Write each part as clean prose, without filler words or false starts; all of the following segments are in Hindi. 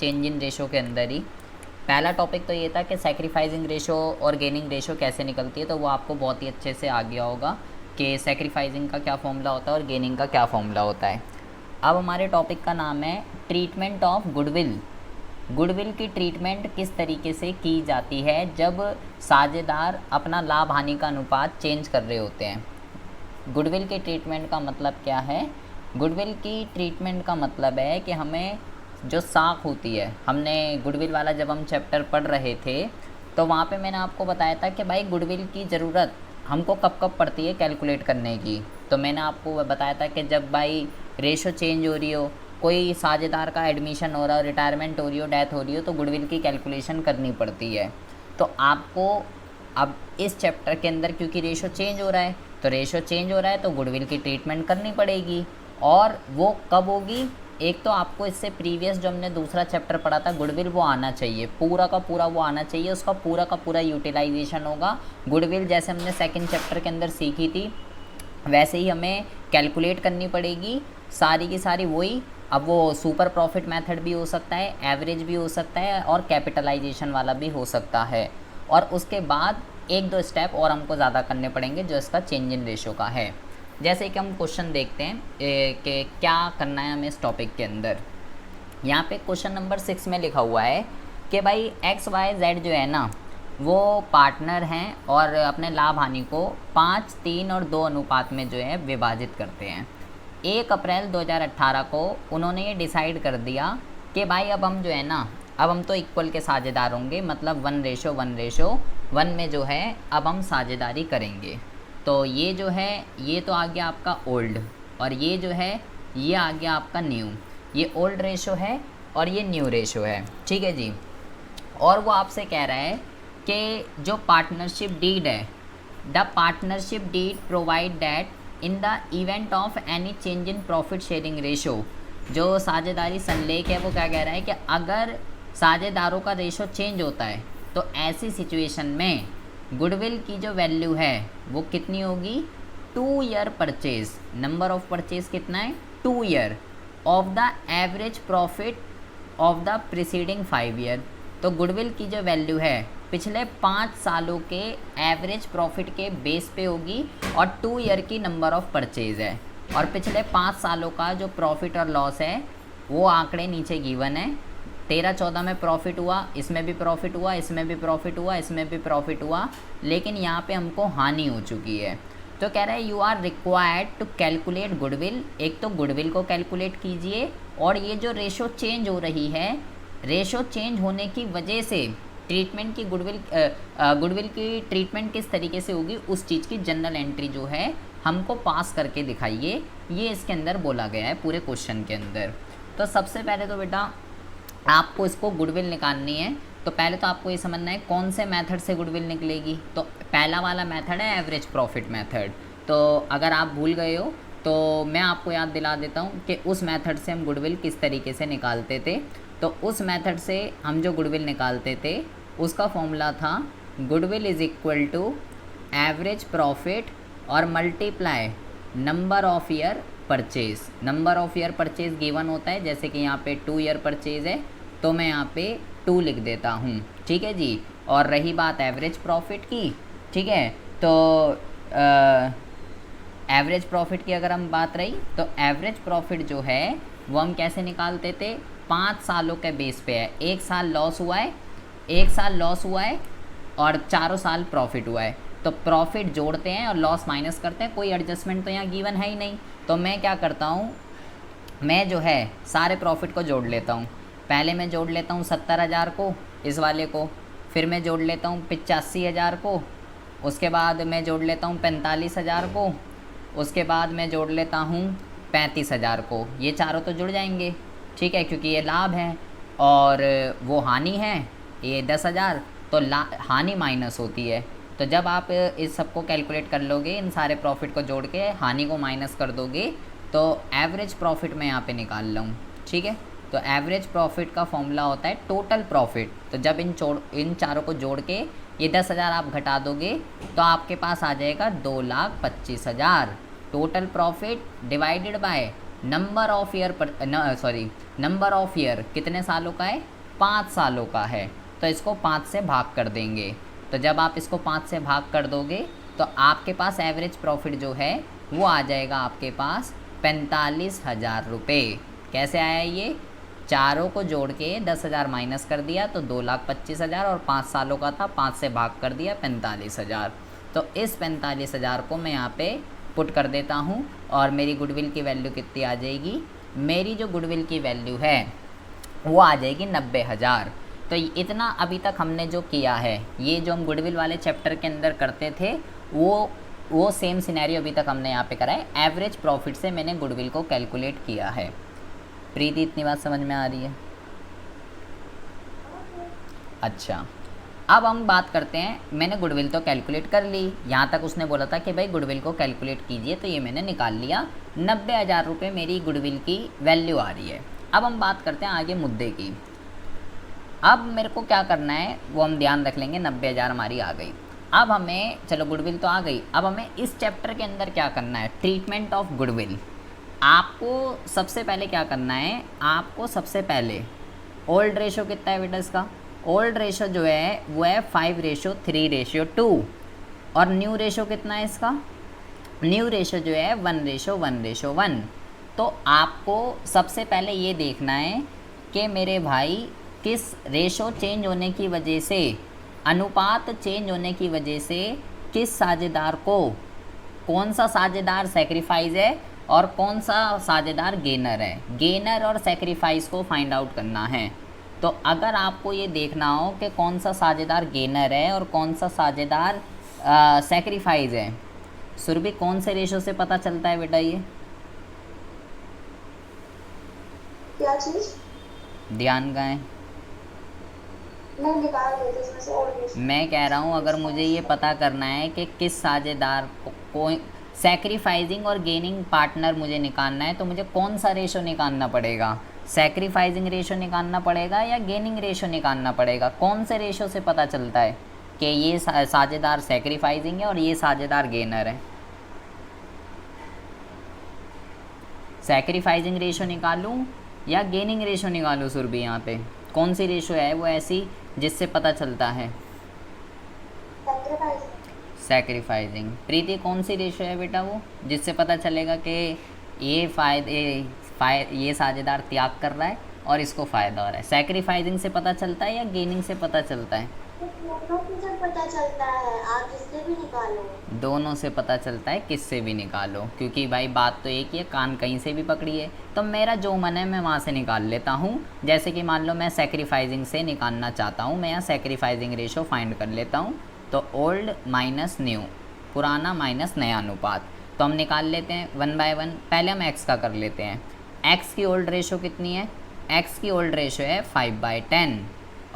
चेंज इन रेशो के अंदर ही पहला टॉपिक तो ये था कि सैक्रिफाइसिंग रेशो और गेनिंग रेशो कैसे निकलती है, तो वो आपको बहुत ही अच्छे से आ गया होगा कि सैक्रिफाइसिंग का क्या फॉर्मूला होता है और गेनिंग का क्या फॉर्मूला होता है। अब हमारे टॉपिक का नाम है ट्रीटमेंट ऑफ गुडविल। गुडविल की ट्रीटमेंट किस तरीके से की जाती है जब साझेदार अपना लाभ हानि का अनुपात चेंज कर रहे होते हैं। गुडविल के ट्रीटमेंट का मतलब क्या है? गुडविल की ट्रीटमेंट का मतलब है कि हमें जो साख होती है, हमने गुडविल वाला जब हम चैप्टर पढ़ रहे थे तो वहाँ पे मैंने आपको बताया था कि भाई गुडविल की ज़रूरत हमको कब कब पड़ती है कैलकुलेट करने की। तो मैंने आपको बताया था कि जब भाई रेशो चेंज हो रही हो, कोई साझेदार का एडमिशन हो रहा हो, रिटायरमेंट हो रही हो, डेथ हो रही हो, तो गुडविल की कैलकुलेशन करनी पड़ती है। तो आपको अब इस चैप्टर के अंदर क्योंकि रेशो चेंज हो रहा है, तो रेशो चेंज हो रहा है तो गुडविल की ट्रीटमेंट करनी पड़ेगी। और वो कब होगी? एक तो आपको इससे प्रीवियस जो हमने दूसरा चैप्टर पढ़ा था गुडविल, वो आना चाहिए, पूरा का पूरा वो आना चाहिए, उसका पूरा का पूरा यूटिलाइजेशन होगा। गुडविल जैसे हमने सेकंड चैप्टर के अंदर सीखी थी वैसे ही हमें कैलकुलेट करनी पड़ेगी सारी की सारी वही। अब वो सुपर प्रॉफिट मेथड भी हो सकता है, एवरेज भी हो सकता है और कैपिटलाइजेशन वाला भी हो सकता है। और उसके बाद एक दो स्टेप और हमको ज़्यादा करने पड़ेंगे जो इसका चेंज इन रेशो का है। जैसे कि हम क्वेश्चन देखते हैं कि क्या करना है हमें इस टॉपिक के अंदर। यहाँ पे क्वेश्चन नंबर 6 में लिखा हुआ है कि भाई एक्स वाई जेड जो है ना वो पार्टनर हैं और अपने लाभ हानि को 5, 3 और 2 अनुपात में जो है विभाजित करते हैं। 1 अप्रैल 2018 को उन्होंने ये डिसाइड कर दिया कि भाई अब हम जो है ना, अब हम तो इक्वल के साझेदार होंगे, मतलब 1:1 में जो है अब हम साझेदारी करेंगे। तो ये जो है ये तो आ गया आपका ओल्ड, और ये जो है ये आ गया आपका न्यू। ये ओल्ड रेशो है और ये न्यू रेशो है, ठीक है जी। और वो आपसे कह रहा है कि जो पार्टनरशिप डीड है, the partnership deed provide that in the event of any change in profit sharing ratio, जो साझेदारी संलेख है वो क्या कह रहा है कि अगर साझेदारों का रेशो चेंज होता है तो ऐसी सिचुएशन में गुडविल की जो वैल्यू है वो कितनी होगी? 2 year purchase, number of purchase कितना है? 2 year of the average profit of the preceding 5 year. तो गुडविल की जो वैल्यू है पिछले 5 सालों के एवरेज प्रॉफिट के बेस पे होगी और 2 ईयर की नंबर ऑफ परचेज है। और पिछले 5 सालों का जो प्रॉफिट और लॉस है वो आंकड़े नीचे गिवन है। 13-14 में प्रॉफिट हुआ, इसमें भी प्रॉफिट हुआ, इसमें भी प्रॉफिट हुआ, इसमें भी प्रॉफिट हुआ, लेकिन यहाँ पे हमको हानि हो चुकी है। तो कह रहा है you are required to calculate goodwill. एक तो गुडविल को कैलकुलेट कीजिए, और ये जो रेशो चेंज हो रही है, रेशो चेंज होने की वजह से ट्रीटमेंट की गुडविल की ट्रीटमेंट किस तरीके से होगी उस चीज़ की जनरल एंट्री जो है हमको पास करके दिखाइए। ये इसके अंदर बोला गया है पूरे क्वेश्चन के अंदर। तो सबसे पहले तो बेटा आपको इसको गुडविल निकालनी है, तो पहले तो आपको ये समझना है कौन से मेथड से गुडविल निकलेगी। तो पहला वाला मेथड है एवरेज प्रॉफिट मेथड। तो अगर आप भूल गए हो तो मैं आपको याद दिला देता हूँ कि उस मेथड से हम गुडविल किस तरीके से निकालते थे। तो उस मेथड से हम जो गुडविल निकालते थे उसका फॉर्मूला था goodwill is equal to average profit और multiply number of year purchase. Number of year purchase given होता है, जैसे कि यहाँ पे 2 ईयर परचेज है तो मैं यहाँ पे 2 लिख देता हूँ, ठीक है जी। और रही बात एवरेज प्रॉफिट की, ठीक है, तो एवरेज प्रॉफिट की अगर हम बात रही तो एवरेज प्रॉफिट जो है वो हम कैसे निकालते थे? 5 सालों के बेस पे है। 1 साल लॉस हुआ है, 1 साल लॉस हुआ है और चारों साल प्रॉफिट हुआ है, तो प्रॉफिट जोड़ते हैं और लॉस माइनस करते हैं। कोई एडजस्टमेंट तो यहाँ गिवन है ही नहीं। तो मैं क्या करता हूँ, मैं जो है सारे प्रॉफिट को जोड़ लेता हूँ। पहले मैं जोड़ लेता हूँ 70,000 को इस वाले को, फिर मैं जोड़ लेता हूँ 85,000 को, उसके बाद मैं जोड़ लेता हूँ 45,000 को, उसके बाद मैं जोड़ लेता हूँ 35,000 को। ये चारों तो जुड़ जाएंगे, ठीक है, क्योंकि ये लाभ है और वो हानि है ये 10,000, तो हानि माइनस होती है। तो जब आप इस सब को कैलकुलेट कर लोगे, इन सारे प्रॉफिट को जोड़ के हानि को माइनस कर दोगे, तो एवरेज प्रॉफिट मैं यहाँ पे निकाल लूँ, ठीक है। तो एवरेज प्रॉफिट का फॉर्मूला होता है टोटल प्रॉफिट। तो जब इन चारों को जोड़ के ये 10,000 आप घटा दोगे तो आपके पास आ जाएगा 2,25,000 total profit divided by number of year number of year कितने सालों का है, 5 सालों का है, तो इसको 5 से भाग कर देंगे। तो जब आप इसको 5 से भाग कर दोगे तो आपके पास एवरेज प्रॉफिट जो है वो आ जाएगा आपके पास 45,000 रुपये। कैसे आया ये, चारों को जोड़ के 10,000 माइनस कर दिया तो 2,25,000 और 5 सालों का था, 5 से भाग कर दिया 45,000। तो इस 45,000 को मैं यहाँ पे पुट कर देता हूँ और मेरी गुडविल की वैल्यू कितनी आ जाएगी, मेरी जो गुडविल की वैल्यू है वो आ जाएगी 90,000। तो इतना अभी तक हमने जो किया है, ये जो हम गुडविल वाले चैप्टर के अंदर करते थे वो सेम सिनेरियो अभी तक हमने यहाँ पे करा है। एवरेज प्रॉफिट से मैंने गुडविल को कैलकुलेट किया है। प्रीति, इतनी बात समझ में आ रही है? अच्छा, अब हम बात करते हैं, मैंने गुडविल तो कैलकुलेट कर ली, यहाँ तक उसने बोला था कि भाई गुडविल को कैलकुलेट कीजिए, तो ये मैंने निकाल लिया। 90,000 रुपये मेरी गुडविल की वैल्यू आ रही है। अब हम बात करते हैं आगे मुद्दे की। अब मेरे को क्या करना है वो हम ध्यान रख लेंगे। 90,000 हमारी आ गई। अब हमें, चलो गुडविल तो आ गई, अब हमें इस चैप्टर के अंदर क्या करना है, ट्रीटमेंट ऑफ गुडविल। आपको सबसे पहले क्या करना है, आपको सबसे पहले ओल्ड रेशो कितना है बेटा इसका, ओल्ड रेशो जो है वो है 5:3:2 और न्यू रेशो कितना है इसका, न्यू रेशो जो है 1:1:1। तो आपको सबसे पहले ये देखना है कि मेरे भाई किस रेशो चेंज होने की वजह से, अनुपात चेंज होने की वजह से किस साझेदार को, कौन सा साझेदार सेक्रीफाइस है और कौन सा साझेदार गेनर है। गेनर और सेक्रीफाइस को फाइंड आउट करना है। तो अगर आपको ये देखना हो कि कौन सा साझेदार गेनर है और कौन सा साझेदार सेक्रीफाइस है, सुरभि कौन से रेशो से पता चलता है बेटा ये? क्या चीज? ध्यान का है, नहीं निकाल देते इसमें से और रेशो। मैं कह रहा हूँ अगर मुझे ये पता करना है कि किस साझेदार को सेक्रीफाइजिंग और गेनिंग पार्टनर मुझे निकालना है, तो मुझे कौन सा रेशो निकालना पड़ेगा, सेक्रीफाइजिंग रेशो निकालना पड़ेगा या गेनिंग रेशो निकालना पड़ेगा? कौन से रेशो से पता चलता है कि ये साझेदार सेक्रीफाइजिंग है और ये साझेदार गेनर है? सेक्रीफाइजिंग रेशो निकालूं या गेनिंग रेशो निकालूं सुरभि? यहाँ पे कौन सी रेशो है वो ऐसी जिससे पता चलता है? सेक्रीफाइजिंग। प्रीति कौन सी रेशो है बेटा वो जिससे पता चलेगा कि ये साझेदार त्याग कर रहा है और इसको फ़ायदा हो रहा है? सेक्रीफाइजिंग से पता चलता है या गेनिंग से पता चलता है? दोनों से पता चलता है, आप जिससे भी निकालो। दोनों से पता चलता है, किससे भी निकालो, क्योंकि भाई बात तो एक ही है, कान कहीं से भी पकड़िए। तो मेरा जो मन है मैं वहाँ से निकाल लेता हूँ। जैसे कि मान लो मैं सेक्रीफाइजिंग से निकालना चाहता हूँ, मैं यहाँ सेक्रीफाइजिंग रेशो फाइंड कर लेता हूँ। तो ओल्ड माइनस न्यू, पुराना माइनस नया अनुपात, तो हम निकाल लेते हैं 1 by 1। पहले हम एक्स का कर लेते हैं। एक्स की ओल्ड रेशो कितनी है? एक्स की ओल्ड रेशो है 5/10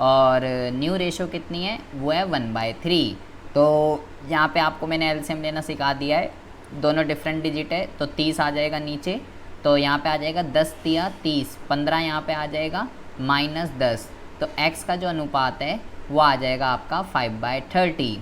और न्यू रेशो कितनी है? वो है 1/3। तो यहाँ पे आपको मैंने एलसीएम लेना सिखा दिया है, दोनों डिफरेंट डिजिट है, तो 30 आ जाएगा नीचे। तो यहाँ पे आ जाएगा 10 तिया 30, 15 यहाँ पे आ जाएगा -10। तो x का जो अनुपात है वो आ जाएगा आपका 5/30।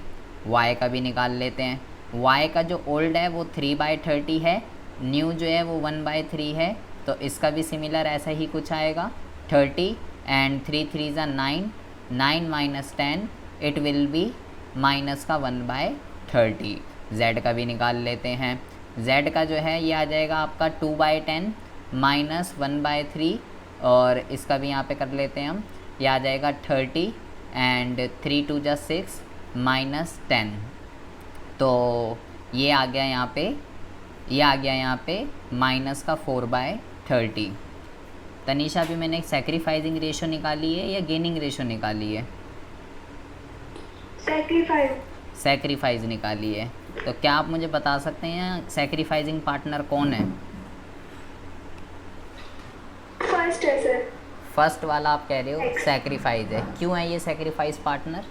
y का भी निकाल लेते हैं। y का जो ओल्ड है वो 3/30 है, न्यू जो है वो 1/3 है, तो इसका भी सिमिलर ऐसा ही कुछ आएगा 30 एंड 3 3 ज़ा 9, 9 - 10 इट विल बी माइनस का 1/30। z का भी निकाल लेते हैं। z का जो है ये आ जाएगा आपका 2/10 माइनस 1/3 और इसका भी यहाँ पे कर लेते हैं हम, ये आ जाएगा 30 एंड 3 2 ज़ा 6 -10। तो ये आ गया यहाँ पे, ये आ गया यहाँ पे माइनस का 4/30। तनीषा भी मैंने सेक्रीफाइजिंग रेशो निकाली है या गेनिंग रेशो निकाली है? सेक्रीफाइज निकाली है। तो क्या आप मुझे बता सकते हैं सेक्रीफाइजिंग पार्टनर कौन है? फर्स्ट है सर। फर्स्ट वाला आप कह रहे हो सेक्रीफाइज है, क्यों है ये सेक्रीफाइस पार्टनर?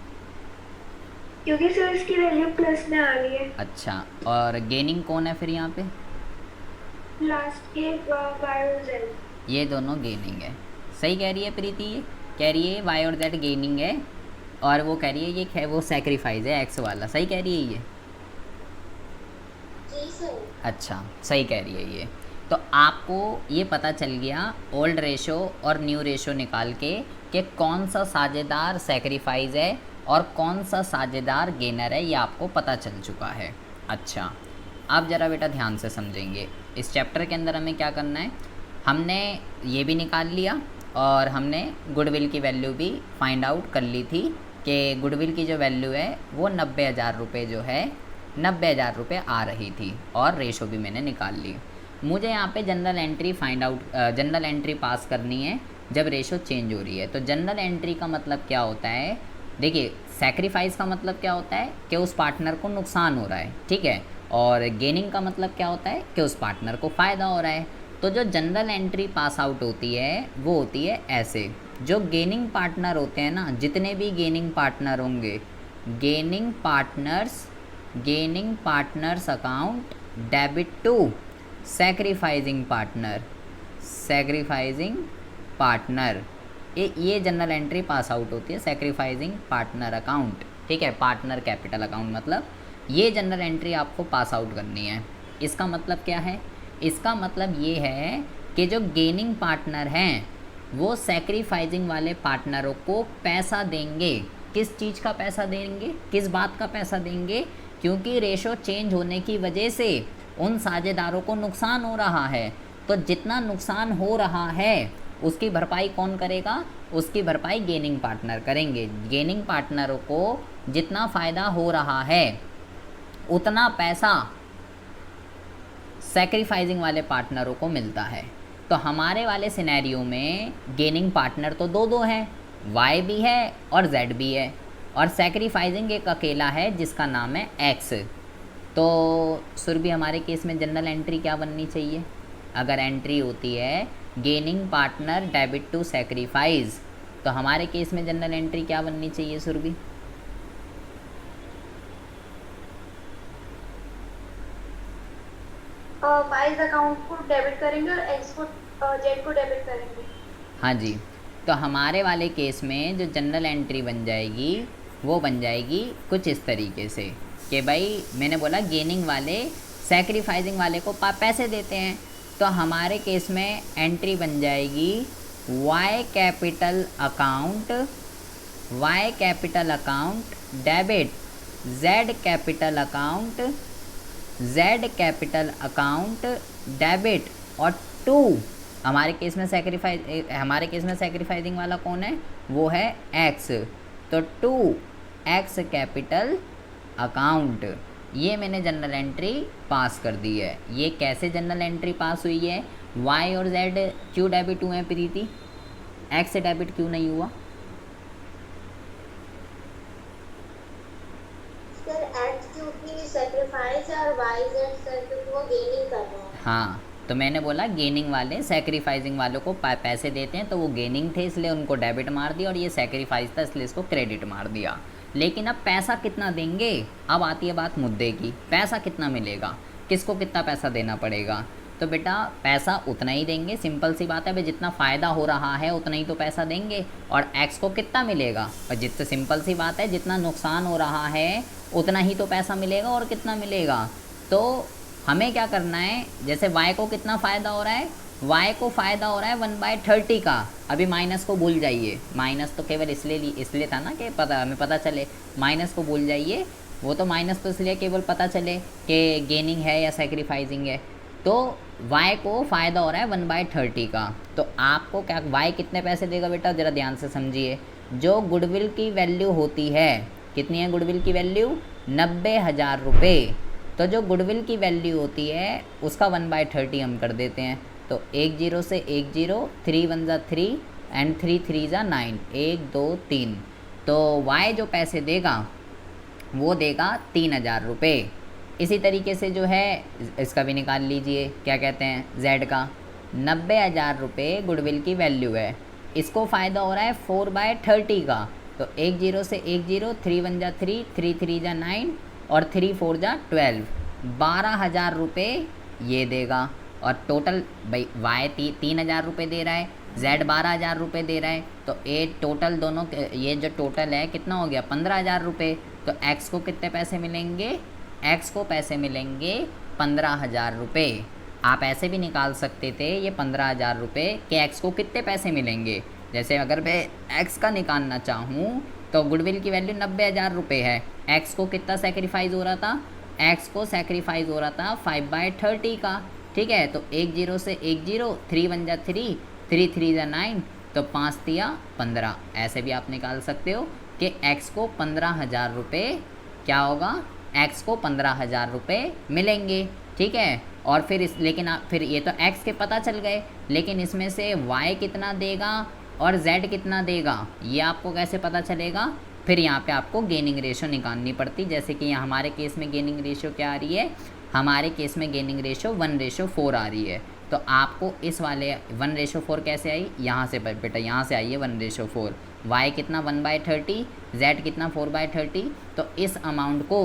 क्योंकि सर इसकी वैल्यू प्लस में आ रही है। अच्छा, और गेनिंग कौन है फिर यहाँ पे? लास्ट के y और z, ये दोनों गेनिंग है। सही कह रही है प्रीति, ये कह रही है y और z गेनिंग है और वो कह रही है ये वो सेक्रीफाइस है x वाला। सही कह रही है ये? जी सर। अच्छा, सही कह रही है ये। तो आपको ये पता चल गया ओल्ड रेशो और न्यू रेशो निकाल के कि कौन सा साझेदार सेक्रीफाइस है और कौन सा साझेदार गेनर है, ये आपको पता चल चुका है। अच्छा, अब ज़रा बेटा ध्यान से समझेंगे। इस चैप्टर के अंदर हमें क्या करना है, हमने ये भी निकाल लिया और हमने गुडविल की वैल्यू भी फाइंड आउट कर ली थी कि गुडविल की जो वैल्यू है वो 90,000 रुपये जो है 90,000 रुपये आ रही थी, और रेशो भी मैंने निकाल ली। मुझे यहाँ पे general entry find out general entry पास करनी है जब रेशो चेंज हो रही है। तो जनरल एंट्री का मतलब क्या होता है, देखिए सैक्रिफाइस का मतलब क्या होता है कि उस पार्टनर को नुकसान हो रहा है, ठीक है, और गेनिंग का मतलब क्या होता है कि उस पार्टनर को फ़ायदा हो रहा है। तो जो जनरल एंट्री पास आउट होती है वो होती है ऐसे। जो गेनिंग पार्टनर होते हैं ना, जितने भी गेनिंग पार्टनर होंगे, gaining partners account debit to sacrificing partner, ये जनरल एंट्री पास आउट होती है सैक्रिफाइजिंग पार्टनर अकाउंट, ठीक है, पार्टनर कैपिटल अकाउंट, मतलब ये जनरल एंट्री आपको पास आउट करनी है। इसका मतलब क्या है, इसका मतलब ये है कि जो गेनिंग पार्टनर हैं वो सैक्रिफाइजिंग वाले पार्टनरों को पैसा देंगे। किस चीज़ का पैसा देंगे, किस बात का पैसा देंगे, क्योंकि रेशो चेंज होने की वजह से उन साझेदारों को नुकसान हो रहा है। तो जितना नुकसान हो रहा है उसकी भरपाई कौन करेगा, उसकी भरपाई गेनिंग पार्टनर करेंगे। गेनिंग पार्टनरों को जितना फ़ायदा हो रहा है उतना पैसा सैक्रिफाइजिंग वाले पार्टनरों को मिलता है। तो हमारे वाले सिनेरियो में गेनिंग पार्टनर तो दो हैं, वाई भी है और जेड भी है, और सैक्रिफाइजिंग एक अकेला है जिसका नाम है एक्स। तो सुरभि हमारे केस में जनरल एंट्री क्या बननी चाहिए, अगर एंट्री होती है gaining partner debit to sacrifice, तो हमारे केस में जनरल एंट्री क्या बननी चाहिए सुरभि? वाइज अकाउंट को डेबिट करेंगे और एक्स को जेड को डेबिट करेंगे। हाँ जी, तो हमारे वाले केस में जो जनरल एंट्री बन जाएगी वो बन जाएगी कुछ इस तरीके से कि भाई मैंने बोला गेनिंग वाले सैक्रिफाइजिंग वाले को पैसे देते हैं, तो हमारे केस में एंट्री बन जाएगी Y capital account debit Z capital account debit, और टू हमारे केस में सैक्रिफाइजिंग वाला कौन है, वो है एक्स, तो टू एक्स कैपिटल अकाउंट। ये मैंने जनरल एंट्री पास कर दी है। ये कैसे जनरल एंट्री पास हुई है, वाई और जेड क्यों डेबिट हुए हैं प्रीति, एक्स से डेबिट क्यों नहीं हुआ? सर एक्स क्योंकि सैक्रिफाइस और वाई जेड सर क्योंकि वो गेनिंग कर रहे हैं। हाँ, तो मैंने बोला गेनिंग वाले सैक्रिफाइजिंग वालों को पैसे देते हैं, तो वो गेनिंग थे इसलिए उनको डेबिट मार दिया, और ये सैक्रिफाइस था इसलिए इसको क्रेडिट मार दिया। लेकिन अब पैसा कितना देंगे, अब आती है बात मुद्दे की, पैसा कितना मिलेगा, किसको कितना पैसा देना पड़ेगा? तो बेटा पैसा उतना ही देंगे, सिंपल सी बात है भाई, जितना फ़ायदा हो रहा है उतना ही तो पैसा देंगे। और एक्स को कितना मिलेगा, और जितने सिंपल सी बात है जितना नुकसान हो रहा है उतना ही तो पैसा मिलेगा, और कितना मिलेगा। तो हमें क्या करना है, जैसे y को कितना फ़ायदा हो रहा है, y को फ़ायदा हो रहा है 1/30 का। अभी माइनस को भूल जाइए, माइनस तो केवल इसलिए था ना कि हमें पता चले, माइनस को भूल जाइए, वो तो माइनस तो इसलिए केवल पता चले कि गेनिंग है या सैक्रिफाइजिंग है। तो y को फ़ायदा हो रहा है 1/30 का, तो आपको क्या y कितने पैसे देगा बेटा, ज़रा ध्यान से समझिए। जो गुडविल की वैल्यू होती है, कितनी है गुडविल की वैल्यू, 90,000 रुपये। तो जो गुडविल की वैल्यू होती है उसका 1/30 हम कर देते हैं, तो 1 0 से 1 0, 3 1 ज़ा 3 एंड 3 3 ज़ा 9, 1 2 3। तो y जो पैसे देगा वो देगा 3,000 रुपये। इसी तरीके से जो है इसका भी निकाल लीजिए, क्या कहते हैं z का, 90,000 रुपये गुडविल की वैल्यू है, इसको फ़ायदा हो रहा है 4/30 का, तो 1 0 से 1 0, 3 1 ज़ा 3, 3 3 ज़ा 9 और 3 4 ज़ा 12, 12,000 रुपये ये देगा। और टोटल भाई वाई 3,000 रुपये दे रहा है, जेड 12,000 रुपये दे रहा है, तो ये टोटल दोनों ये जो टोटल है कितना हो गया, 15,000 रुपये। तो एक्स को कितने पैसे मिलेंगे, एक्स को पैसे मिलेंगे 15,000 रुपये। आप ऐसे भी निकाल सकते थे ये 15,000 रुपये कि एक्स को कितने पैसे मिलेंगे। जैसे अगर मैं एक्स का निकालना चाहूँ तो गुडविल की वैल्यू 90,000 रुपये है, एक्स को कितना सेक्रीफाइस हो रहा था, एक्स को सेक्रीफाइस हो रहा था 5/30 का। ठीक है, तो 1 0 से 1 0, 3 1 जा 3, 3 3 जा 9, तो 5 तिया 15। ऐसे भी आप निकाल सकते हो कि एक्स को 15,000 रुपये क्या होगा, एक्स को 15,000 रुपये मिलेंगे। ठीक है, और फिर लेकिन आप फिर ये तो एक्स के पता चल गए, लेकिन इसमें से वाई कितना देगा और जेड कितना देगा ये आपको कैसे पता चलेगा। फिर यहाँ पे आपको गेनिंग रेशो निकालनी पड़ती, जैसे कि यहाँ हमारे केस में गेनिंग रेशो क्या आ रही है, हमारे केस में गेनिंग रेशो 1:4 आ रही है। तो आपको इस वाले 1:4 कैसे आई, यहाँ से बेटा यहाँ से आई है 1:4। वाई कितना 1/30, जेड कितना 4/30। तो इस अमाउंट को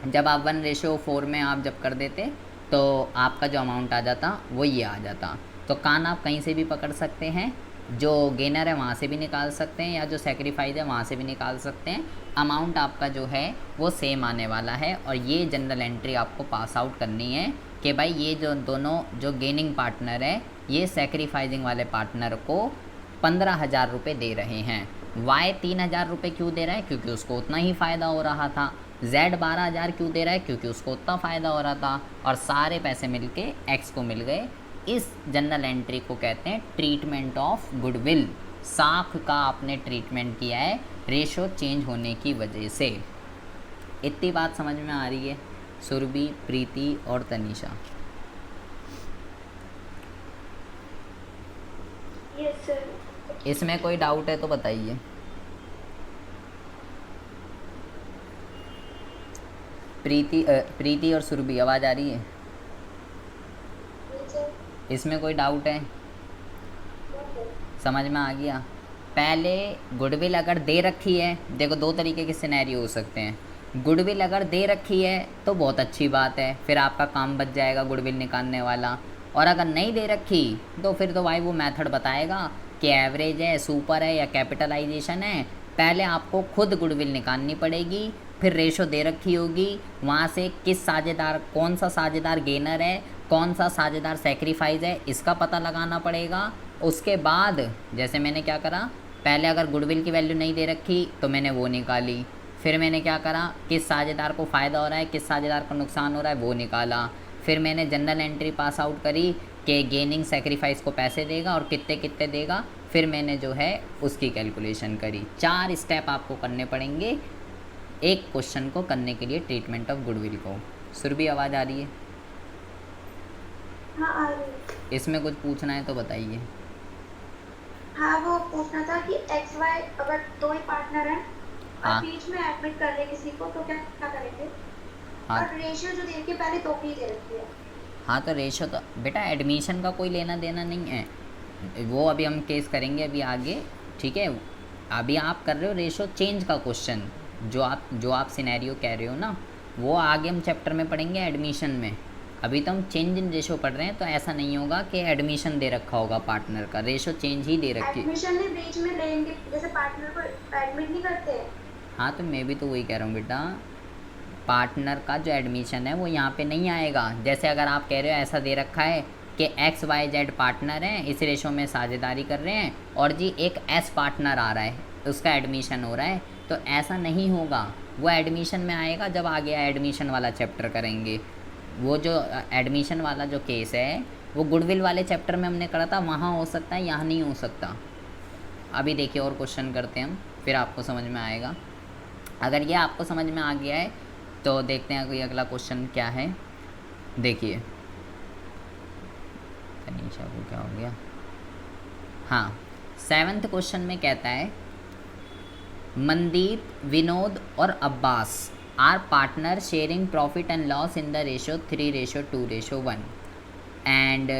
जब आप 1:4 में आप जब कर देते तो आपका जो अमाउंट आ जाता वो ये आ जाता। तो कान आप कहीं से भी पकड़ सकते हैं, जो गेनर है वहाँ से भी निकाल सकते हैं, या जो सेक्रीफाइस है वहाँ से भी निकाल सकते हैं। अमाउंट आपका जो है वो सेम आने वाला है। और ये जनरल एंट्री आपको पास आउट करनी है कि भाई ये जो दोनों जो गेनिंग पार्टनर है ये सेक्रीफाइजिंग वाले पार्टनर को 15,000 रुपये दे रहे हैं। वाई 3,000 रुपये क्यों दे रहा है, क्योंकि उसको उतना ही फ़ायदा हो रहा था। जेड 12,000 क्यों दे रहा है, क्योंकि उसको उतना फ़ायदा हो रहा था। और सारे पैसे मिलके एक्स को मिल गए। इस जनरल एंट्री को कहते हैं ट्रीटमेंट ऑफ गुडविल। साख का आपने ट्रीटमेंट किया है रेशो चेंज होने की वजह से। इतनी बात समझ में आ रही है सुरभि, प्रीति और तनीषा? Yes sir. इसमें कोई डाउट है तो बताइए। प्रीति और सुरभि आवाज़ आ रही है? इसमें कोई डाउट है? समझ में आ गया? पहले गुडविल अगर दे रखी है, देखो दो तरीके के सिनेरियो हो सकते हैं। गुडविल अगर दे रखी है तो बहुत अच्छी बात है, फिर आपका काम बच जाएगा गुडविल निकालने वाला। और अगर नहीं दे रखी तो फिर तो भाई वो मेथड बताएगा कि एवरेज है, सुपर है या कैपिटलाइजेशन है। पहले आपको खुद गुडविल निकालनी पड़ेगी, फिर रेशो दे रखी होगी, वहाँ से किस साझेदार, कौन सा साझेदार गेनर है, कौन सा साझेदार सेक्रीफाइस है, इसका पता लगाना पड़ेगा। उसके बाद जैसे मैंने क्या करा, पहले अगर गुडविल की वैल्यू नहीं दे रखी तो मैंने वो निकाली। फिर मैंने क्या करा, किस साझेदार को फ़ायदा हो रहा है, किस साझेदार को नुकसान हो रहा है वो निकाला। फिर मैंने जनरल एंट्री पास आउट करी कि गेनिंग सेक्रीफाइस को पैसे देगा और कितने कितने देगा। फिर मैंने जो है उसकी कैलकुलेशन करी। 4 स्टेप आपको करने पड़ेंगे एक क्वेश्चन को करने के लिए ट्रीटमेंट ऑफ गुडविल को। सुरभि आवाज़ आ रही है? हाँ आ रही है। इसमें कुछ पूछना है तो बताइए। हाँ वो पूछना था कि एक्स वाई अगर दो ही पार्टनर हैं हाँ। और बीच में एडमिट कर ले किसी को तो क्या क्या करेंगे? हाँ। और रेशियो जो दे के पहले दो की दे रखी है। हाँ तो रेशो तो बेटा एडमिशन का कोई लेना देना नहीं है, वो अभी हम केस करेंगे अभी आगे। ठीक है, अभी आप कर रहे हो रेशो चेंज का क्वेश्चन, जो आप सिनेरियो कह रहे हो ना, वो आगे हम चैप्टर में पढ़ेंगे एडमिशन में। अभी तो हम चेंज इन रेशो पढ़ रहे हैं, तो ऐसा नहीं होगा कि एडमिशन दे रखा होगा पार्टनर का, रेशो चेंज ही दे रखी। एडमिशन ने बीच में लेंगे, जैसे पार्टनर को एडमिट नहीं करते हैं। हाँ तो मैं भी तो वही कह रहा हूँ बेटा, पार्टनर का जो एडमिशन है वो यहाँ पे नहीं आएगा। जैसे अगर आप कह रहे हो ऐसा दे रखा है कि एक्स वाई जेड पार्टनर हैं, इस रेशो में साझेदारी कर रहे हैं, और जी एक एस पार्टनर आ रहा है, उसका एडमिशन हो रहा है, तो ऐसा नहीं होगा। वो एडमिशन में आएगा जब आगे एडमिशन वाला चैप्टर करेंगे। वो जो एडमिशन वाला जो केस है वो गुडविल वाले चैप्टर में हमने करा था, वहाँ हो सकता है, यहाँ नहीं हो सकता। अभी देखिए और क्वेश्चन करते हैं हम, फिर आपको समझ में आएगा। अगर ये आपको समझ में आ गया है तो देखते हैं कि अगला क्वेश्चन क्या है। देखिए तनीषा को क्या हो गया। हाँ, 7th क्वेश्चन में कहता है मनदीप, विनोद और Abbas are partner sharing profit and loss in the ratio 3:2:1 and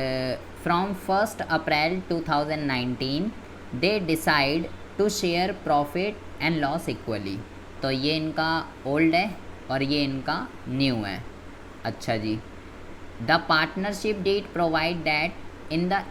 from 1st April 2019 they decide to share profit and loss equally. तो ये इनका ओल्ड है और ये इनका न्यू है। अच्छा जी, the partnership deed provide that in the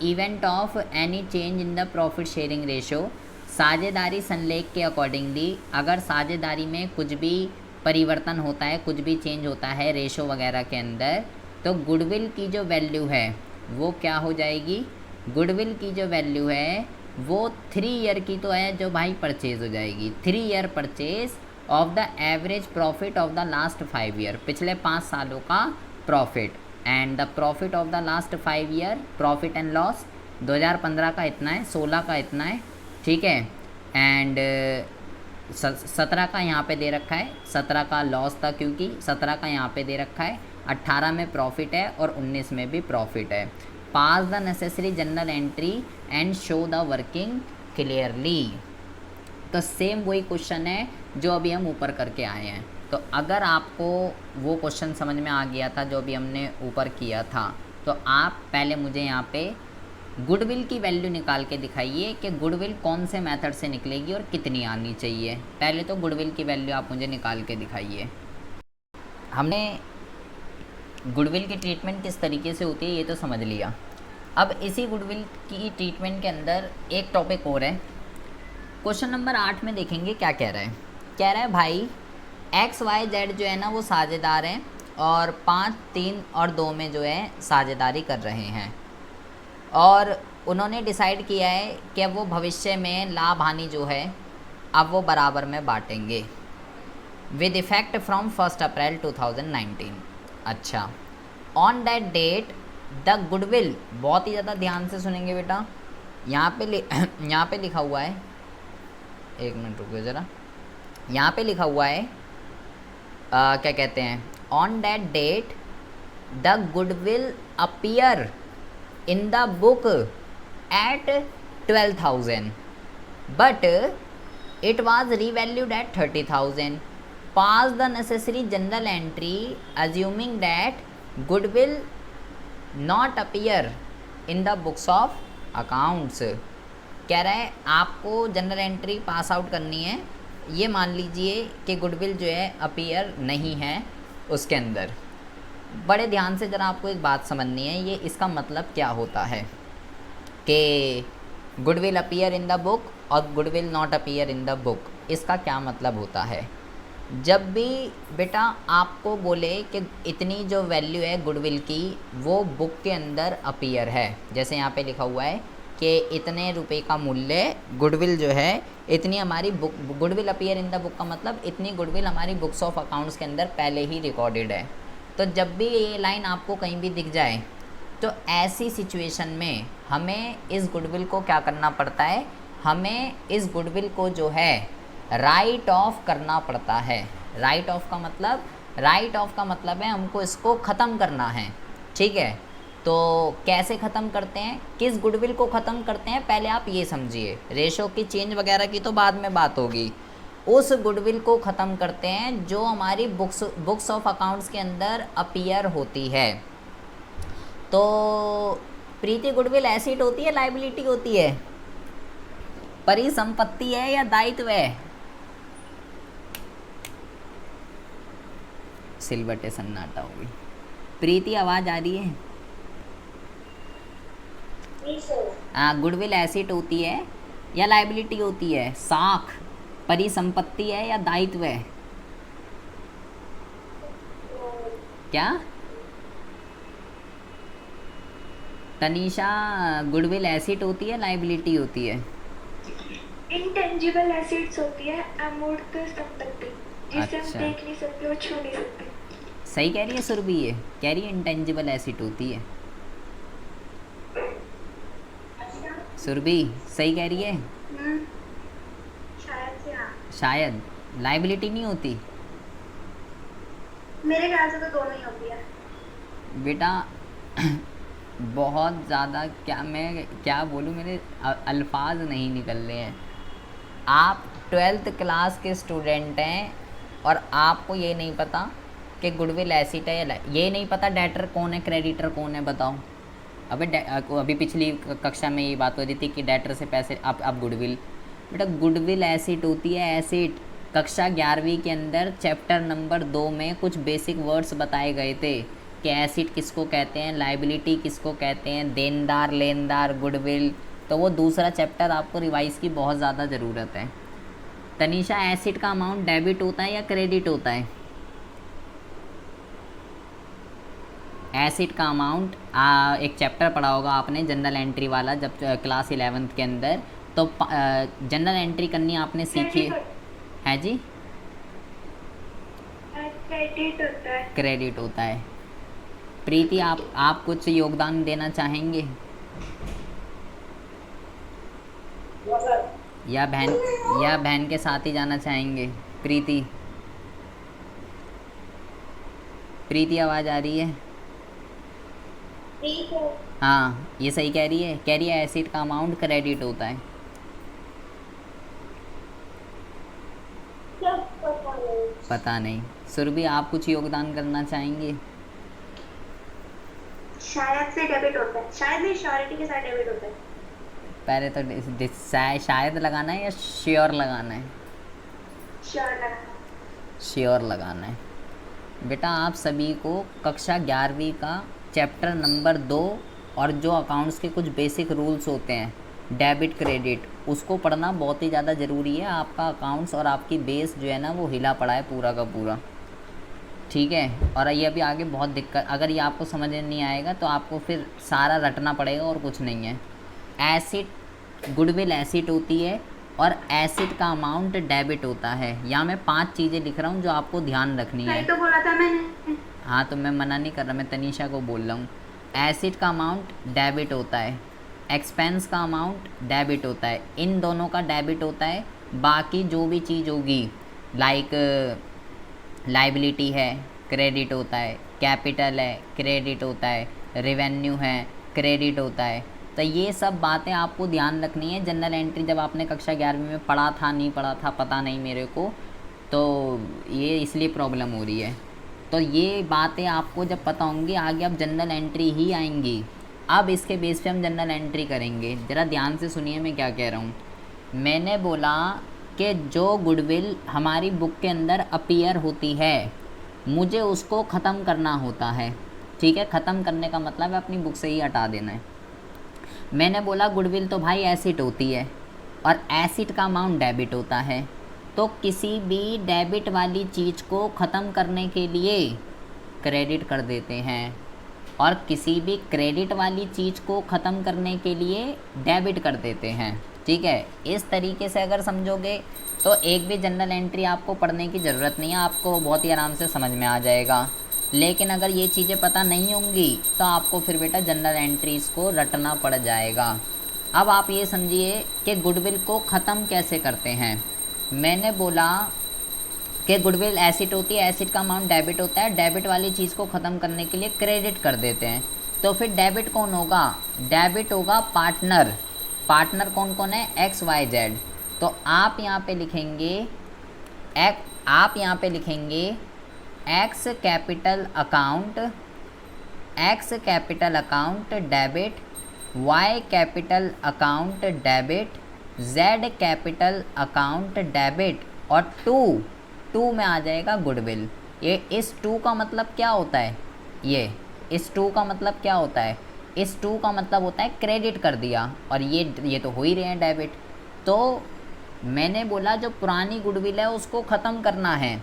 event of any change in the profit sharing ratio, साझेदारी संलेख के अकॉर्डिंगली अगर साझेदारी में कुछ भी परिवर्तन होता है, कुछ भी चेंज होता है रेशो वगैरह के अंदर, तो गुडविल की जो वैल्यू है वो क्या हो जाएगी, गुडविल की जो वैल्यू है वो 3 ईयर की तो है जो भाई परचेज हो जाएगी, 3 year purchase of the average profit of the last 5 year, पिछले 5 सालों का profit, and the profit of the last 5 year profit and loss 2015 का इतना है, 16 का इतना है, ठीक है, एंड 17 का यहाँ पे दे रखा है, 17 का लॉस था क्योंकि 17 का यहाँ पे दे रखा है, 18 में प्रॉफिट है और 19 में भी प्रॉफिट है। Pass the necessary journal entry and show the working clearly. तो सेम वही क्वेश्चन है जो अभी हम ऊपर करके आए हैं। तो अगर आपको वो क्वेश्चन समझ में आ गया था जो अभी हमने ऊपर किया था, तो आप पहले मुझे यहाँ पे गुडविल की वैल्यू निकाल के दिखाइए कि गुडविल कौन से मेथड से निकलेगी और कितनी आनी चाहिए। पहले तो गुडविल की वैल्यू आप मुझे निकाल के दिखाइए। हमने गुडविल की ट्रीटमेंट किस तरीके से होती है ये तो समझ लिया। अब इसी गुडविल की ट्रीटमेंट के अंदर एक टॉपिक और है। क्वेश्चन नंबर 8 में देखेंगे क्या कह रहा है। कह रहा है भाई XYZ जो है ना वो साझेदार हैं और 5, 3 और 2 में जो है साझेदारी कर रहे हैं, और उन्होंने डिसाइड किया है कि अब वो भविष्य में लाभ हानि जो है अब वो बराबर में बांटेंगे विद इफ़ेक्ट फ्रॉम 1 अप्रैल 2019। अच्छा, on that date the goodwill, बहुत ही ज़्यादा ध्यान से सुनेंगे बेटा, यहाँ पे लिखा हुआ है, एक मिनट रुको ज़रा, यहाँ पे लिखा हुआ है क्या कहते हैं, on that date the goodwill appear in the book at 12,000 but it was revalued at 30,000. Pass the necessary journal entry assuming that goodwill not appear in the books of accounts. कह रहा है आपको जनरल एंट्री पास आउट करनी है, ये मान लीजिए कि गुडविल जो है अपीयर नहीं है उसके अंदर। बड़े ध्यान से ज़रा आपको एक बात समझनी है, ये इसका मतलब क्या होता है कि goodwill appear in the book और goodwill not appear in the book, इसका क्या मतलब होता है। जब भी बेटा आपको बोले कि इतनी जो वैल्यू है गुडविल की वो बुक के अंदर अपीयर है, जैसे यहाँ पे लिखा हुआ है कि इतने रुपए का मूल्य गुडविल जो है, इतनी हमारी book, goodwill appear in the book का मतलब इतनी गुडविल हमारी बुक्स ऑफ अकाउंट्स के अंदर पहले ही रिकॉर्डेड है। तो जब भी ये लाइन आपको कहीं भी दिख जाए तो ऐसी सिचुएशन में हमें इस गुडविल को क्या करना पड़ता है, हमें इस गुडविल को जो है राइट ऑफ करना पड़ता है। राइट ऑफ का मतलब है हमको इसको ख़त्म करना है, ठीक है। तो कैसे ख़त्म करते हैं, किस गुडविल को ख़त्म करते हैं, पहले आप ये समझिए। रेशो की चेंज वगैरह की तो बाद में बात होगी। उस गुडविल को ख़त्म करते हैं जो हमारी बुक्स ऑफ अकाउंट्स के अंदर अपीयर होती है। तो प्रीति, गुडविल एसेट होती है लायबिलिटी होती है, परिसंपत्ति है या दायित्व है? सिलवटे सन्नाटा होगी। प्रीति आवाज़ आ रही है? हाँ, गुडविल एसेट होती है या लायबिलिटी होती है? साख परिसंपत्ति है या दायित्व है? क्या तनीषा, गुडविल एसेट होती है लायबिलिटी होती है? इंटेंजिबल एसेट्स होती है, अमूर्त संपत्ति जिसे अच्छा, हम देख नहीं सकते और छू नहीं सकते। सही कह रही है सुरभि, ये कह रही है इंटेंजिबल एसेट होती है। सुरभि सही कह रही है? शायद लायबिलिटी नहीं होती। मेरे ख्याल से तो दोनों ही होती है बेटा बहुत ज़्यादा मैं क्या बोलूँ, मेरे अल्फाज नहीं निकल रहे हैं। आप 12th क्लास के स्टूडेंट हैं और आपको ये नहीं पता कि गुडविल एसेट है या ये नहीं पता डेटर कौन है क्रेडिटर कौन है, बताओ। अभी पिछली कक्षा में ये बात हो रही थी कि डेटर से पैसे आप गुडविल, बेटा गुडविल एसेट होती है एसेट। कक्षा 11वीं के अंदर चैप्टर नंबर 2 में कुछ बेसिक वर्ड्स बताए गए थे कि एसेट किसको कहते हैं, लायबिलिटी किसको कहते हैं, देनदार लेनदार, गुडविल। तो वो दूसरा चैप्टर आपको रिवाइज़ की बहुत ज़्यादा ज़रूरत है। तनीषा, एसिड का अमाउंट डेबिट होता है या क्रेडिट होता है? एसिड का अमाउंट एक चैप्टर पढ़ा होगा आपने जनरल एंट्री वाला, जब क्लास 11th के अंदर, तो जनरल एंट्री करनी आपने सीखी है जी? क्रेडिट होता है। क्रेडिट होता है। प्रीति, आप कुछ योगदान देना चाहेंगे या बहन के साथ ही जाना चाहेंगे? प्रीति आवाज़ आ रही है? ठीक है। हाँ, ये सही कह रही है एसिड का अमाउंट क्रेडिट होता है। सब पता नहीं। सुरभि, आप कुछ योगदान करना चाहेंगे? शायद से डेबिट होता है, शायद नहीं, श्योरिटी के साथ डेबिट होता है। पहले तो शायद लगाना है या श्योर लगाना है? श्योर लगाना है। बेटा, आप सभी को कक्षा 11वीं का चैप्टर नंबर 2 और जो अकाउंट्स के कुछ बेसिक रूल्स होते हैं, डेबिट क्रेडिट, उसको पढ़ना बहुत ही ज़्यादा ज़रूरी है। आपका अकाउंट्स और आपकी बेस जो है ना, वो हिला पड़ा है पूरा का पूरा, ठीक है? और ये अभी आगे बहुत दिक्कत, अगर ये आपको समझ में नहीं आएगा तो आपको फिर सारा रटना पड़ेगा और कुछ नहीं है। एसिड, गुडविल एसिड होती है और एसिड का अमाउंट डेबिट होता है। यहाँ मैं 5 चीज़ें लिख रहा हूँ जो आपको ध्यान रखनी है। तो बोला था मैंने। हाँ, तो मैं मना नहीं कर रहा, मैं तनीषा को बोल रहा हूँ। एसिड का अमाउंट डेबिट होता है, एक्सपेंस का अमाउंट डेबिट होता है, इन दोनों का डेबिट होता है। बाकी जो भी चीज़ होगी, लाइक लाइबिलिटी है, क्रेडिट होता है, कैपिटल है, क्रेडिट होता है, रेवेन्यू है, क्रेडिट होता है। तो ये सब बातें आपको ध्यान रखनी है। जनरल एंट्री जब आपने कक्षा 11वीं में पढ़ा था, नहीं पढ़ा था, पता नहीं मेरे को, तो ये इसलिए प्रॉब्लम हो रही है। तो ये बातें आपको जब पता होंगी, आगे अब जनरल एंट्री ही आएंगी। अब इसके बेस पे हम जनरल एंट्री करेंगे। ज़रा ध्यान से सुनिए मैं क्या कह रहा हूँ। मैंने बोला कि जो गुडविल हमारी बुक के अंदर अपीयर होती है, मुझे उसको ख़त्म करना होता है, ठीक है? ख़त्म करने का मतलब है अपनी बुक से ही हटा देना है। मैंने बोला गुडविल तो भाई एसिड होती है और एसिड का अमाउंट डेबिट होता है, तो किसी भी डेबिट वाली चीज़ को ख़त्म करने के लिए क्रेडिट कर देते हैं और किसी भी क्रेडिट वाली चीज़ को ख़त्म करने के लिए डेबिट कर देते हैं, ठीक है? इस तरीके से अगर समझोगे तो एक भी जनरल एंट्री आपको पढ़ने की ज़रूरत नहीं है, आपको बहुत ही आराम से समझ में आ जाएगा। लेकिन अगर ये चीज़ें पता नहीं होंगी तो आपको फिर बेटा जनरल एंट्रीज़ को रटना पड़ जाएगा। अब आप ये समझिए कि गुडविल को ख़त्म कैसे करते हैं। मैंने बोला कि गुडविल एसिड होती है, एसिड का अमाउंट डेबिट होता है, डेबिट वाली चीज़ को ख़त्म करने के लिए क्रेडिट कर देते हैं। तो फिर डेबिट कौन होगा? डेबिट होगा पार्टनर। पार्टनर कौन कौन है? X Y Z. तो आप यहाँ पे लिखेंगे X capital account debit, Y capital account debit, Z capital account debit, और टू में आ जाएगा गुडविल। ये इस टू का मतलब क्या होता है? इस टू का मतलब क्या होता है? इस टू का मतलब होता है क्रेडिट कर दिया, और ये तो हो ही रहे हैं डेबिट। तो मैंने बोला जो पुरानी गुडविल है उसको ख़त्म करना है,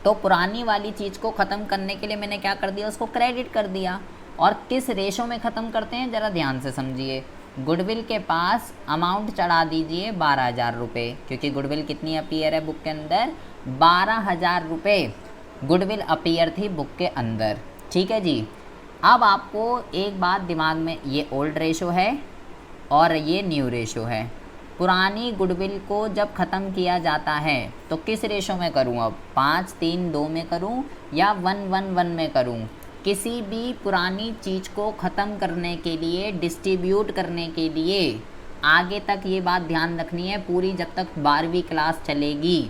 तो पुरानी वाली चीज़ को ख़त्म करने के लिए मैंने क्या कर दिया? उसको क्रेडिट कर दिया। और किस रेशो में ख़त्म करते हैं ज़रा ध्यान से समझिए। गुडविल के पास अमाउंट चढ़ा दीजिए 12,000 रुपये, क्योंकि गुडविल कितनी अपीयर है बुक के अंदर? 12,000 रुपये गुडविल अपीयर थी बुक के अंदर, ठीक है जी। अब आपको एक बात दिमाग में, ये ओल्ड रेशो है और ये न्यू रेशो है। पुरानी गुडविल को जब ख़त्म किया जाता है तो किस रेशो में करूं? अब 5-3-2 में करूं या 1-1-1 में करूं? किसी भी पुरानी चीज़ को ख़त्म करने के लिए, डिस्ट्रीब्यूट करने के लिए, आगे तक ये बात ध्यान रखनी है पूरी, जब तक 12वीं क्लास चलेगी।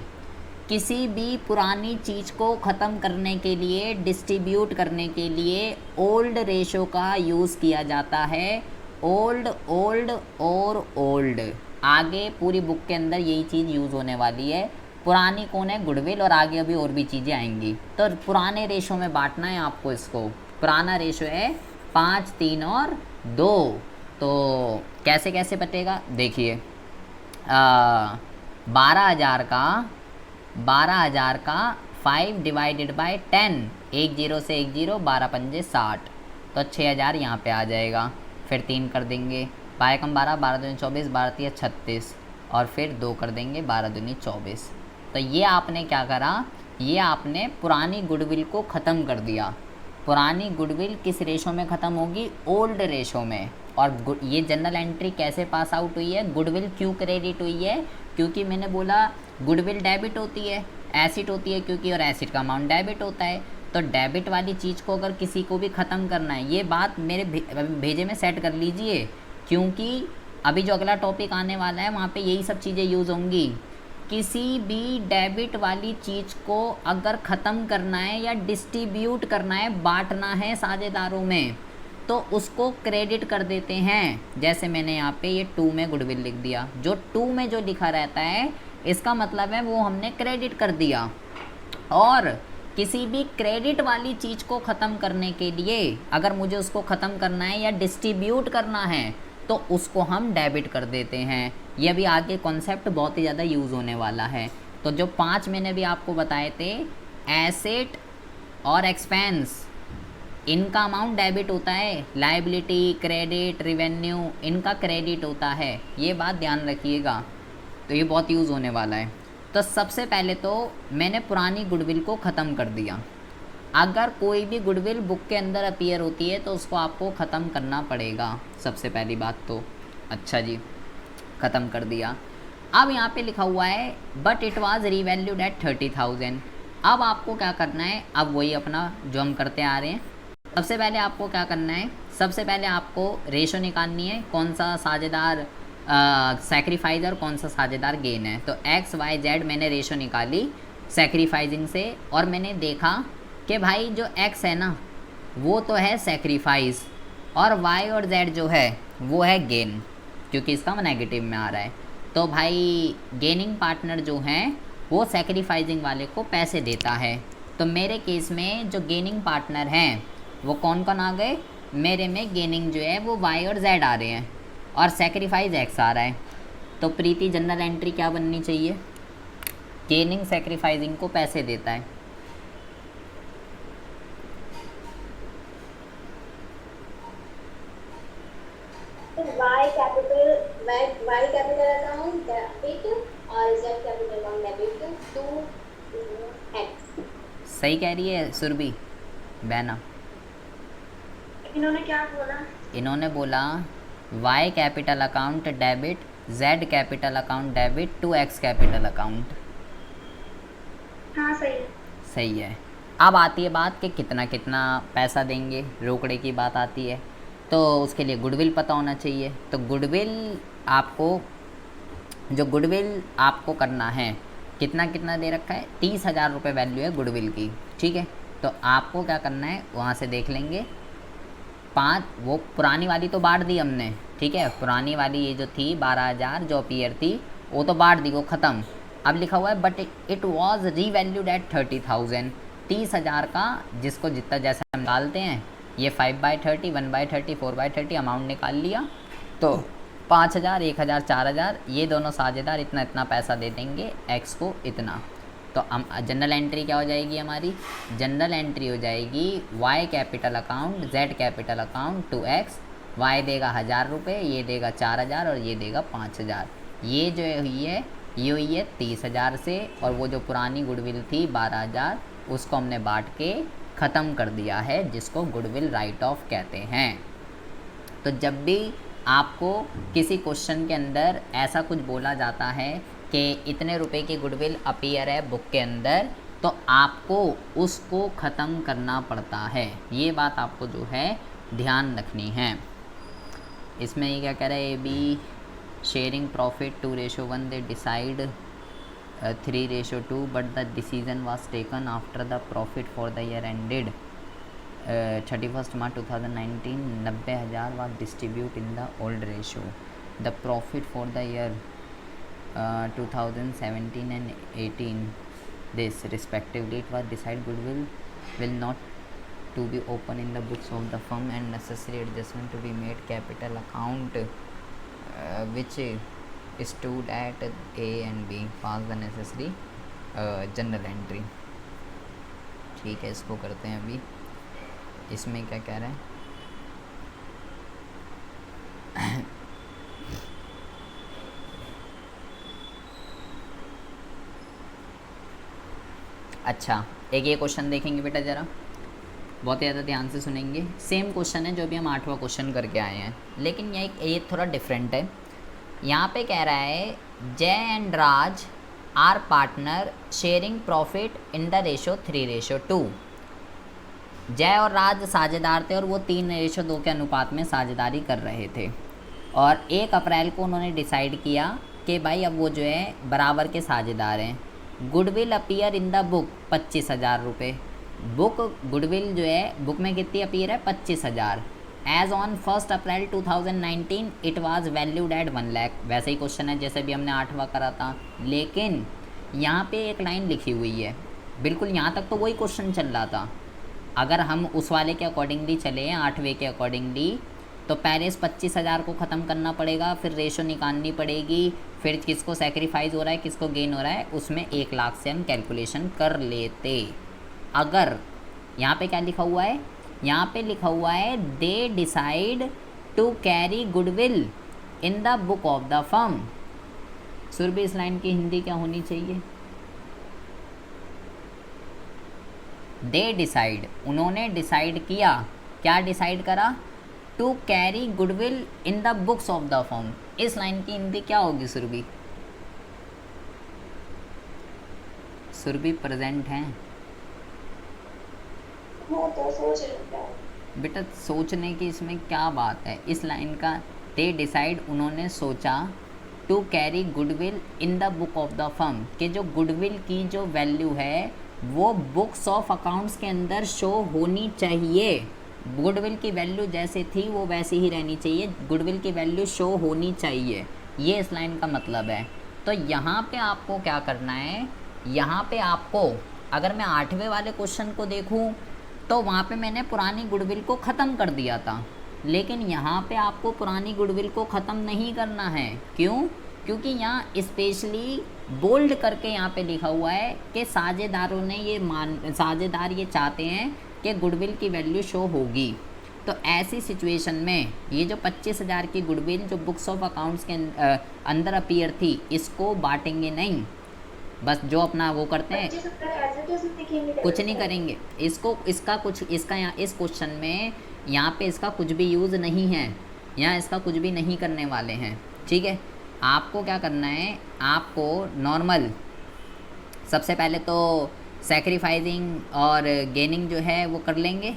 किसी भी पुरानी चीज़ को ख़त्म करने के लिए, डिस्ट्रीब्यूट करने के लिए ओल्ड रेशो का यूज़ किया जाता है। ओल्ड, ओल्ड और ओल्ड, आगे पूरी बुक के अंदर यही चीज़ यूज़ होने वाली है। पुरानी कौन है? गुडविल, और आगे अभी और भी चीज़ें आएंगी। तो पुराने रेशो में बांटना है आपको इसको। पुराना रेशो है 5, 3 और 2। तो कैसे कैसे बटेगा देखिए। 12,000 का 5 डिवाइडेड बाई 10, 1 0 से 1 0, 12 पंजे 60, तो 6,000 यहाँ पे आ जाएगा। फिर 3 कर देंगे, 12 कम 12, 12 दूनी 24, 12 तिया 36, और फिर 2 कर देंगे, 12 दूनी 24। तो ये आपने क्या करा, ये आपने पुरानी गुडविल को ख़त्म कर दिया। पुरानी गुडविल किस रेशो में ख़त्म होगी, ओल्ड रेशो में। और ये जनरल एंट्री कैसे पास आउट हुई है, गुडविल क्यों क्रेडिट हुई है, क्योंकि मैंने बोला गुडविल डेबिट होती है, एसिड होती है क्योंकि, और एसिड का अमाउंट डेबिट होता है। तो डेबिट वाली चीज़ को अगर किसी को भी ख़त्म करना है, ये बात मेरे भेजे में सेट कर लीजिए, क्योंकि अभी जो अगला टॉपिक आने वाला है वहाँ पे यही सब चीज़ें यूज़ होंगी। किसी भी डेबिट वाली चीज़ को अगर ख़त्म करना है या डिस्ट्रीब्यूट करना है, बांटना है साझेदारों में, तो उसको क्रेडिट कर देते हैं। जैसे मैंने यहाँ पे ये 2 में गुडविल लिख दिया, जो 2 में जो लिखा रहता है इसका मतलब है वो हमने क्रेडिट कर दिया। और किसी भी क्रेडिट वाली चीज़ को ख़त्म करने के लिए अगर मुझे उसको ख़त्म करना है या डिस्ट्रीब्यूट करना है तो उसको हम डेबिट कर देते हैं। ये अभी आगे कॉन्सेप्ट बहुत ही ज़्यादा यूज़ होने वाला है। तो जो 5 मैंने भी आपको बताए थे, एसेट और एक्सपेंस, इनका अमाउंट डेबिट होता है, लायबिलिटी, क्रेडिट, रिवेन्यू, इनका क्रेडिट होता है। ये बात ध्यान रखिएगा, तो ये बहुत यूज़ होने वाला है। तो सबसे पहले तो मैंने पुरानी गुडविल को ख़त्म कर दिया। अगर कोई भी गुडविल बुक के अंदर अपीयर होती है तो उसको आपको ख़त्म करना पड़ेगा, सबसे पहली बात तो। अच्छा जी, ख़त्म कर दिया। अब यहाँ पे लिखा हुआ है but it was revalued at 30,000। अब आपको क्या करना है, अब वही अपना जो हम करते आ रहे हैं। सबसे पहले आपको क्या करना है, सबसे पहले आपको रेशो निकालनी है, कौन सा साझेदार सैक्रिफाइस और कौन सा साझेदार गेन है। तो एक्स वाई जेड मैंने रेशो निकाली सैक्रिफाइजिंग से, और मैंने देखा कि भाई जो एक्स है ना वो तो है सैक्रिफाइस, और वाई और जेड जो है वो है गेन, क्योंकि इसका नेगेटिव में आ रहा है। तो भाई गेनिंग पार्टनर जो हैं वो सैक्रिफाइजिंग वाले को पैसे देता है। तो मेरे केस में जो गेनिंग पार्टनर हैं वो कौन कौन आ गए, मेरे में गेनिंग जो है वो वाई और जेड आ रहे हैं, और सैक्रिफाइस एक्स आ रहा है। तो प्रीति जनरल एंट्री क्या बननी चाहिए, गेनिंग सैक्रिफाइजिंग को पैसे देता है। वाई कैपिटल अकाउंट डेबिट और Z capital account debit to X. सही कह रही है सुरभि बैना। इन्होंने क्या बोला, इन्होंने बोला Y capital account debit, Z capital account debit to X capital account. हाँ सही है। सही है। अब आती है बात कि कितना कितना पैसा देंगे, रोकड़े की बात आती है। तो उसके लिए गुडविल पता होना चाहिए। तो गुडविल आपको करना है, कितना कितना दे रखा है, 30,000 रुपये वैल्यू है गुडविल की, ठीक है। तो आपको क्या करना है, वहाँ से देख लेंगे 5, वो पुरानी वाली तो बांट दी हमने, ठीक है। पुरानी वाली ये जो थी 12,000 जो अपीयर थी वो तो बांट दी, वो ख़त्म। अब लिखा हुआ है but it was revalued at 30,000, 30,000 का जिसको जितना जैसा हम डालते हैं, ये 5/30, 1/30, 4/30 अमाउंट निकाल लिया। तो 5,000, 1,000, 4,000 ये दोनों साझेदार इतना इतना पैसा दे देंगे एक्स को इतना। तो हम जनरल एंट्री क्या हो जाएगी हमारी, जनरल एंट्री हो जाएगी Y capital account Z capital account to X. Y देगा 1,000 रुपये, ये देगा 4,000 और ये देगा 5,000। ये जो हुई है ये हुई है 30,000 से, और वो जो पुरानी गुडविल थी 12,000 उसको हमने बांट के ख़त्म कर दिया है, जिसको गुडविल राइट ऑफ कहते हैं। तो जब भी आपको किसी क्वेश्चन के अंदर ऐसा कुछ बोला जाता है कि इतने रुपए की गुडविल अपीयर है बुक के अंदर, तो आपको उसको ख़त्म करना पड़ता है। ये बात आपको जो है ध्यान रखनी है। इसमें ये क्या कह रहा है, A be sharing profit 2:1, they decide 3:2, but the decision was taken after the profit for the year ended 31 March 2019, 90,000 was distributed in the old ratio. The profit for the year 2017 and 18, this respectively, it was decided goodwill will not to be open in the books of the firm and necessary adjustment to be made capital account which stood at A and B, pass the necessary general entry. ठीक है, इसको करते हैं अभी। इसमें क्या कह रहे हैं? अच्छा, एक ये क्वेश्चन देखेंगे बेटा, ज़रा बहुत ज़्यादा ध्यान से सुनेंगे। सेम क्वेश्चन है जो भी हम 8वां क्वेश्चन करके आए हैं, लेकिन ये थोड़ा डिफरेंट है। यहाँ पे कह रहा है Jay and Raj are partner sharing profit in the ratio 3:2। Jay और राज साझेदार थे और वो 3:2 के अनुपात में साझेदारी कर रहे थे, और 1 अप्रैल को उन्होंने डिसाइड किया कि भाई अब वो जो है बराबर के साझेदार हैं। Goodwill appear in the book 25,000 रुपये। बुक गुडविल जो है बुक में कितनी अपीयर है? 25,000। As on 1 April 2019 it was valued at 1 lakh. वैसे ही क्वेश्चन है जैसे भी हमने 8वां करा था, लेकिन यहाँ पे एक लाइन लिखी हुई है, बिल्कुल यहाँ तक तो वही क्वेश्चन चल रहा था। अगर हम उस वाले के अकॉर्डिंगली चले, 8वें के अकॉर्डिंगली, तो पहले इस 25,000 को ख़त्म करना पड़ेगा, फिर रेशो निकालनी पड़ेगी, फिर किसको सेक्रीफाइस हो रहा है किसको गेन हो रहा है, उसमें 1 लाख से हम कैलकुलेशन कर लेते। अगर यहाँ पे क्या लिखा हुआ है? यहाँ पे लिखा हुआ है they decide to carry goodwill in the book of the firm. Surabhi, इस लाइन की हिंदी क्या होनी चाहिए? दे डिसाइड, उन्होंने डिसाइड किया। क्या डिसाइड करा? To carry goodwill in the books of the firm. इस लाइन की हिंदी क्या होगी सुरभि? सुरभि प्रेजेंट हैं? तो सोच लेता है बेटा सोचने की इसमें क्या बात है? इस लाइन का दे डिसाइड, उन्होंने सोचा, to carry goodwill in the book of the firm, कि जो गुडविल की जो वैल्यू है वो बुक्स ऑफ अकाउंट्स के अंदर शो होनी चाहिए। गुडविल की वैल्यू जैसे थी वो वैसी ही रहनी चाहिए, गुडविल की वैल्यू शो होनी चाहिए, ये इस लाइन का मतलब है। तो यहाँ पे आपको क्या करना है? यहाँ पे आपको, अगर मैं 8वें वाले क्वेश्चन को देखूँ तो वहाँ पे मैंने पुरानी गुडविल को ख़त्म कर दिया था, लेकिन यहाँ पे आपको पुरानी गुडविल को ख़त्म नहीं करना है। क्यों? क्योंकि यहाँ स्पेशली बोल्ड करके यहाँ पे लिखा हुआ है कि साझेदारों ने साझेदार ये चाहते हैं कि गुडविल की वैल्यू शो होगी। तो ऐसी सिचुएशन में ये जो 25,000 की गुडविल जो बुक्स ऑफ अकाउंट्स के अंदर अपीयर थी, इसको बांटेंगे नहीं, बस जो अपना वो करते हैं कुछ नहीं करेंगे। इसका यहाँ इस क्वेश्चन में यहाँ पे इसका कुछ भी यूज़ नहीं है, यहाँ इसका कुछ भी नहीं करने वाले हैं। ठीक है, आपको क्या करना है? आपको नॉर्मल सबसे पहले तो सैक्रिफाइसिंग और गेनिंग जो है वो कर लेंगे।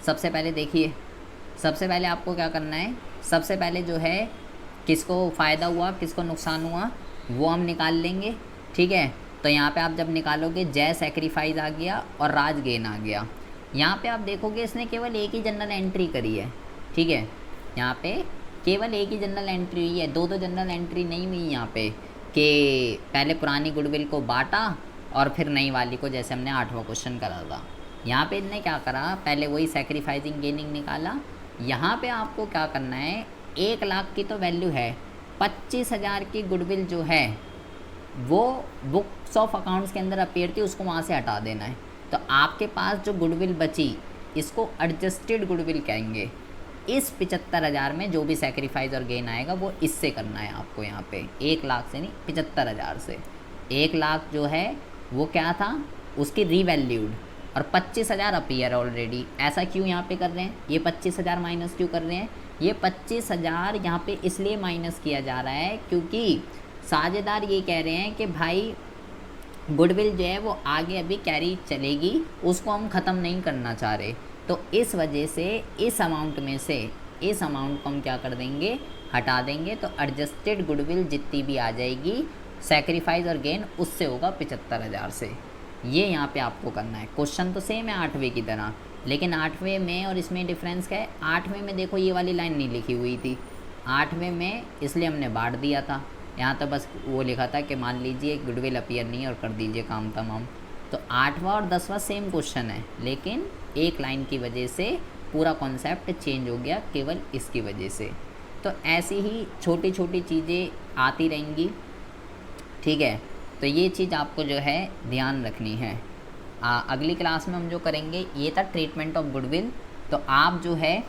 सबसे पहले देखिए, सबसे पहले आपको क्या करना है? सबसे पहले जो है किसको फ़ायदा हुआ किसको नुकसान हुआ वो हम निकाल लेंगे। ठीक है, तो यहाँ पे आप जब निकालोगे जय सैक्रिफाइस आ गया और राज गेन आ गया। यहाँ पे आप देखोगे इसने केवल एक ही जनरल एंट्री करी है। ठीक है, यहाँ पे केवल एक ही जनरल एंट्री हुई है, दो जनरल एंट्री नहीं हुई यहाँ पे कि पहले पुरानी गुडविल को बांटा और फिर नई वाली को, जैसे हमने 8वां क्वेश्चन करा था। यहाँ पे इनने क्या करा? पहले वही सैक्रिफाइसिंग गेनिंग निकाला। यहाँ पे आपको क्या करना है? 1 लाख की तो वैल्यू है, 25,000 की गुडविल जो है वो बुक्स ऑफ अकाउंट्स के अंदर अपीयर थी, उसको वहाँ से हटा देना है। तो आपके पास जो गुडविल बची इसको एडजस्टेड गुडविल कहेंगे। इस 75,000 में जो भी सैक्रिफाइस और गेन आएगा वो इससे करना है आपको। यहाँ पे 1 लाख से नहीं, 75,000 से। 1 लाख जो है वो क्या था? उसकी रीवैल्यूड, और 25,000 अपीयर ऑलरेडी। ऐसा क्यों यहाँ पे कर रहे हैं? ये 25,000 माइनस क्यों कर रहे हैं? ये 25,000 यहाँ पे इसलिए माइनस किया जा रहा है क्योंकि साझेदार ये कह रहे हैं कि भाई गुडविल जो है वो आगे अभी कैरी चलेगी, उसको हम ख़त्म नहीं करना चाह रहे। तो इस वजह से इस अमाउंट में से इस अमाउंट को हम क्या कर देंगे? हटा देंगे। तो एडजस्टेड गुडविल जितनी भी आ जाएगी सैक्रिफाइस और गेन उससे होगा 75,000 से। ये यहाँ पे आपको करना है। क्वेश्चन तो सेम है 8वें की तरह, लेकिन 8वें में और इसमें डिफरेंस क्या है? 8वें में देखो ये वाली लाइन नहीं लिखी हुई थी 8वें में, इसलिए हमने बांट दिया था। यहाँ तो बस वो लिखा था कि मान लीजिए गुडविल अपीयर नहीं और कर दीजिए काम तमाम। तो 8वां और 10वां सेम क्वेश्चन है, लेकिन एक लाइन की वजह से पूरा कॉन्सेप्ट चेंज हो गया, केवल इसकी वजह से। तो ऐसी ही छोटी छोटी चीज़ें आती रहेंगी, ठीक है। तो ये चीज़ आपको जो है ध्यान रखनी है। अगली क्लास में हम जो करेंगे, ये था ट्रीटमेंट ऑफ गुडविल। तो आप जो है